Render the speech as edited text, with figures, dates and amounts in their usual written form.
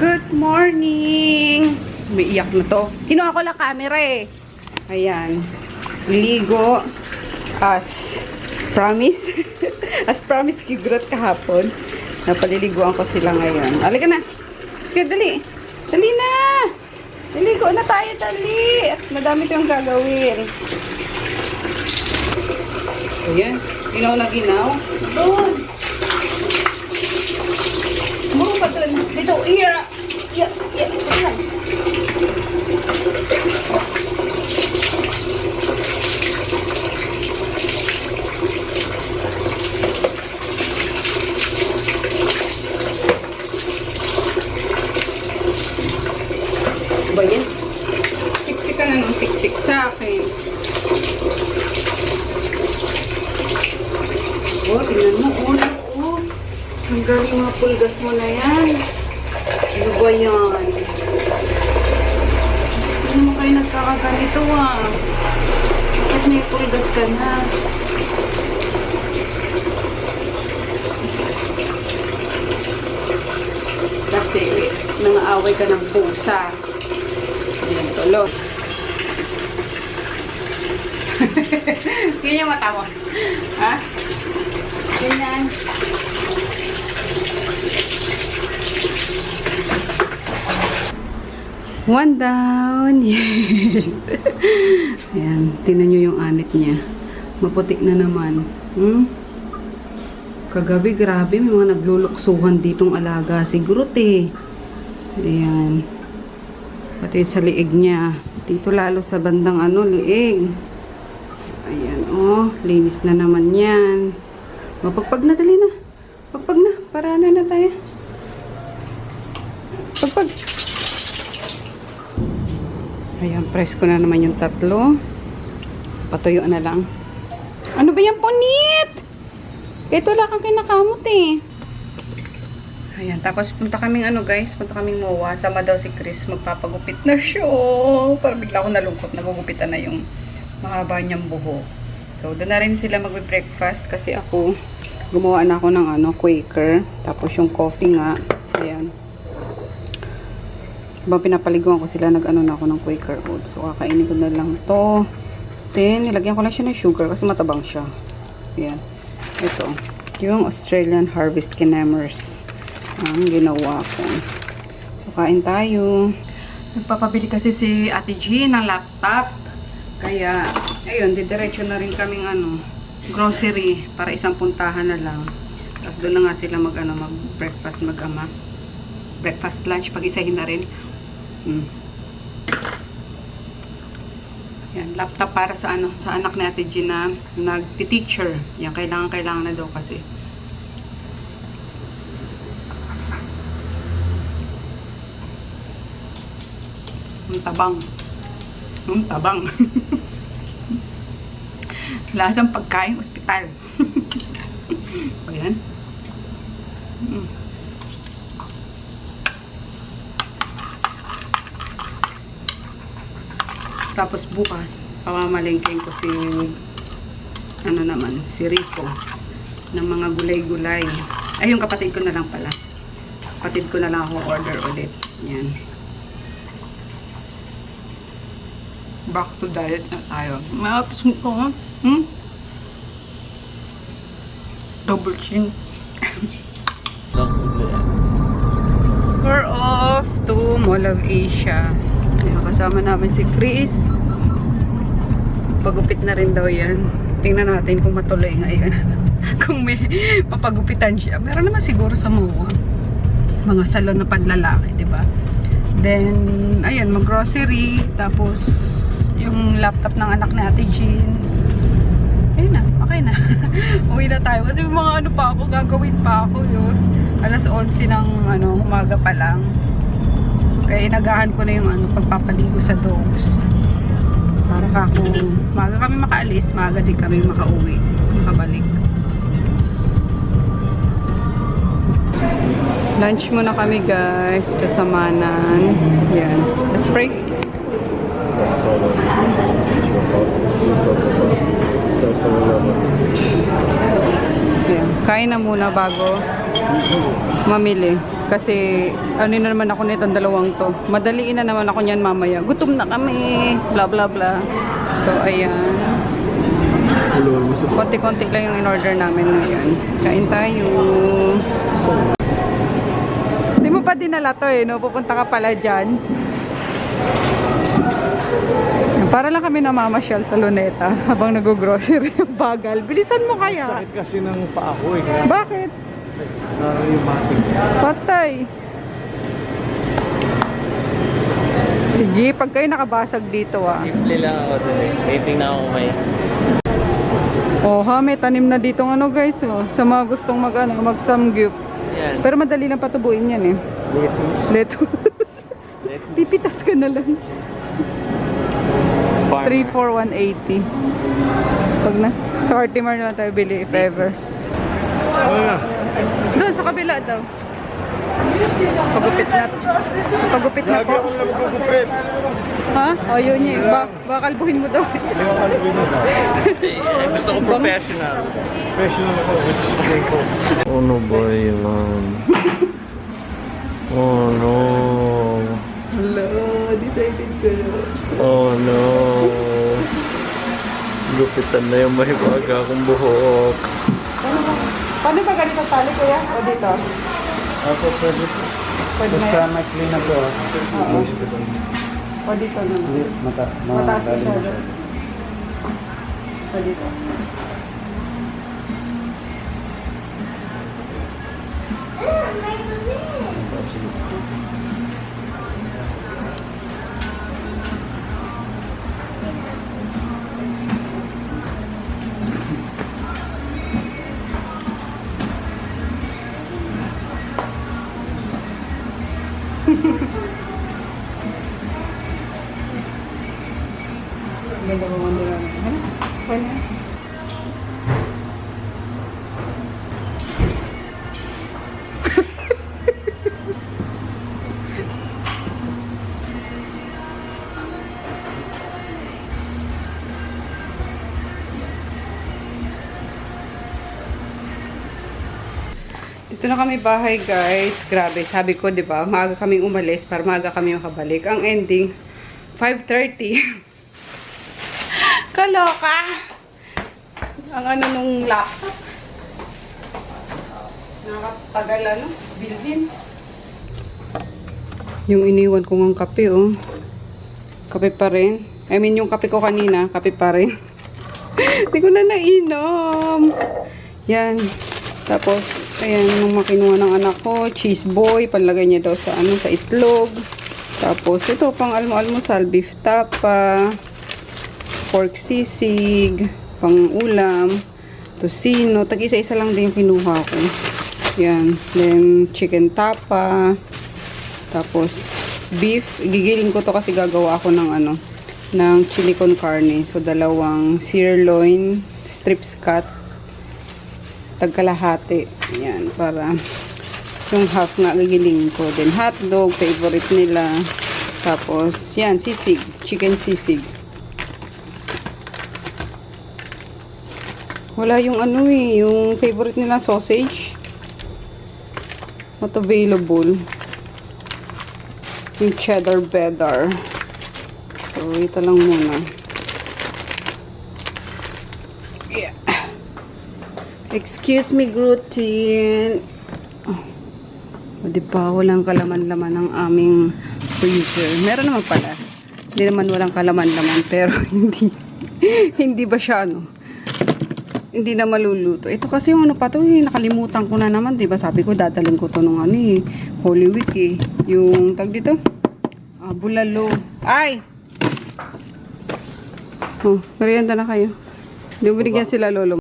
Good morning! Umiiyak na to. Kinuha ko lang camera eh. Ayan. Ligo. As promise. As promise kigurot kahapon. Napaliliguan ko sila ngayon. Halika na. Sige, dali. Dali na! Naligo na tayo, dali! At madami tayong gagawin. Ayan. Ginaw na ginaw. Doon! Muro pa doon. Dito, iya! Iya! Iya! Iya! Ba yan? Siksik ka na nung siksik sa akin. Oh, tingnan mo. Oh. Ang galing mga pulgas mo na yan. Ano ba yan? Ano mo kayo nagkakaganito ah? Bakit may pulgas ka na? Kasi nangaaway ka ng pusa. Ayan, tulo. Ganyan mata mo. Ha? Ganyan. One down. Yes. Ayan. Tingnan nyo yung anit niya. Maputik na naman. Kagabi, grabe. May mga nagluluksuhan ditong alaga. Siguro, ayan. Pati sa liig niya. Dito lalo sa bandang liig. Ayan, oh. Linis na naman yan. Mapagpag na, dali na. Pagpag na. Para na tayo. Pagpag. Ayan, press ko na naman yung tatlo. Patuyo na lang. Ano ba yan, punit? Ito lang kang kinakamot eh. Ayan, tapos punta kaming guys, punta kaming MOA. Sama daw si Chris, magpapagupit na siya. Para bigla ako nalungkot, nagugupitan na yung mahaba niyang buhok. So, doon na rin sila mag-breakfast kasi ako, gumawa na ako ng Quaker. Tapos yung coffee nga, ayan. Habang pinapaliguan ko sila, nag-na ako ng Quaker oats. So, kakainin ko na lang to. Then, nilagyan ko lang siya ng sugar kasi matabang siya. Ayan. Ito. Yung Australian Harvest Kinamers ang ginawa ko. So, kain tayo. Nagpapabili kasi si Ate G ng laptop. Kaya, ayun, didiretso na rin kaming grocery para isang puntahan na lang. Tapos doon na nga sila mag-breakfast, mag-ama. Breakfast, lunch, pag-isahin na rin. Yan, laptop para sa sa anak ni Ate G na nagti-teacher. Yan, kailangan na daw kasi. Tabang. Lasang pagkain ospital. Ayan. Tapos bukas, pamamalengking ko si si Rico ng mga gulay-gulay. Ay, yung kapatid ko na lang pala. Kapatid ko na lang ako order ulit. Yan. Back to diet na tayo. Maapis mo ko, double chin. We're off to Mall of Asia. Kasama namin si Chris. Pagupit na rin daw yan. Tingnan natin kung matuloy ngayon. Kung may papagupitan siya. Meron naman siguro sa mga salon na panlalaki, diba? Then, ayun, mag-grocery. Tapos, yung laptop ng anak ni Ate Jean. Ayun na, okay na. Uwi na tayo. Kasi mga pa ako, gagawin pa ako yun. Alas 11 ng umaga pa lang. Kaya inagahan ko na yung pagpapaligo sa dogs. Para maaga kami makaalis, maaga din kami makauwi, makabalik. Lunch muna kami guys, kasamanan. Yan. Let's pray. Ayan. Kain na muna bago mamili. Kasi ano na naman ako nitong dalawang to. Madaliin na naman ako niyan mamaya. Gutom na kami. Bla bla bla. So ayan. Konti-konti lang yung in-order namin ngayon. Kain tayo. Hindi mo pa dinala to eh, no? Pupunta ka pala dyan. Para lang kami namamasyal sa Luneta habang nag-grocery. Bagal. Bilisan mo kaya. Sakit kasi ng paa ko eh. Kaya Bakit? rheumatic. Patay. Sige, pag kayo nakabasag dito ah. Simple lang ako dun eh. Waiting na ako may. Oh ha, may tanim na dito ano guys oh. Sa mga gustong mag-samgyup. Yan. Pero madali lang patubuin yan eh. Lettuce. Lettuce. Pipitas ka na lang. 3,4,180. Pag na. Sa Artimar na lang tayo bili if ever. Doon sa kabila daw. Pagupit na. Pagupit na po. Ha? O yun yun. Bakalbuhin mo daw. Gusto ko professional. Professional ako. Oh no boy, man. Oh no. Hello, decided ko na. Oh no. Gupitan na yung mahiwaga kong buhok. Paano ba ganito tali kuya? O dito? Ako pwede. Pwede na Basta yan. may clean up ko. O dito naman. Mataas masyado. O dito. Ganda mo man nila. Pwede. Dito na kami bahay guys. Grabe, sabi ko 'di ba, maaga kaming umalis para maaga kami makabalik. Ang ending 5:30. Kaloka. Ang ano nung laptop. Nakatagal ano, bilhin. Yung iniwan ko ng kape oh. Kape pa rin. I mean yung kape ko kanina, kape pa rin. Hindi ko na nainom. Yan. Tapos, ayan, nung makinuha ng anak ko, cheese boy, panlagay niya daw sa, ano, sa itlog. Tapos, ito, pang almusal, beef tapa, pork sisig, pang ulam, tosino. Tag-isa-isa lang din yung kinuha ko. Yan. Then, chicken tapa. Tapos, beef. Gigiling ko to kasi gagawa ako ng, ano, ng chili con carne. So, dalawang sirloin, strips cut, tagkalahati. Ayan, para yung half na gagilingin ko. Then hotdog, favorite nila. Tapos, yan, sisig. Chicken sisig. Wala yung ano eh, yung favorite nila sausage. Not available. Yung cheddar beddar. So, ito lang muna. Yeah. Excuse me, gluten. Oh, diba, walang kalaman-laman ng aming freezer. Meron naman pala. Hindi naman walang kalaman-laman, pero hindi ba siya, ano, hindi na maluluto. Ito kasi yung ano pa to, nakalimutan ko na naman, diba? Sabi ko, dadalhin ko to nung ano eh, Holy Week eh. Yung, tag dito, bulalo. Ay! Oh, merienda na kayo. Hindi mo binigyan sila lolo.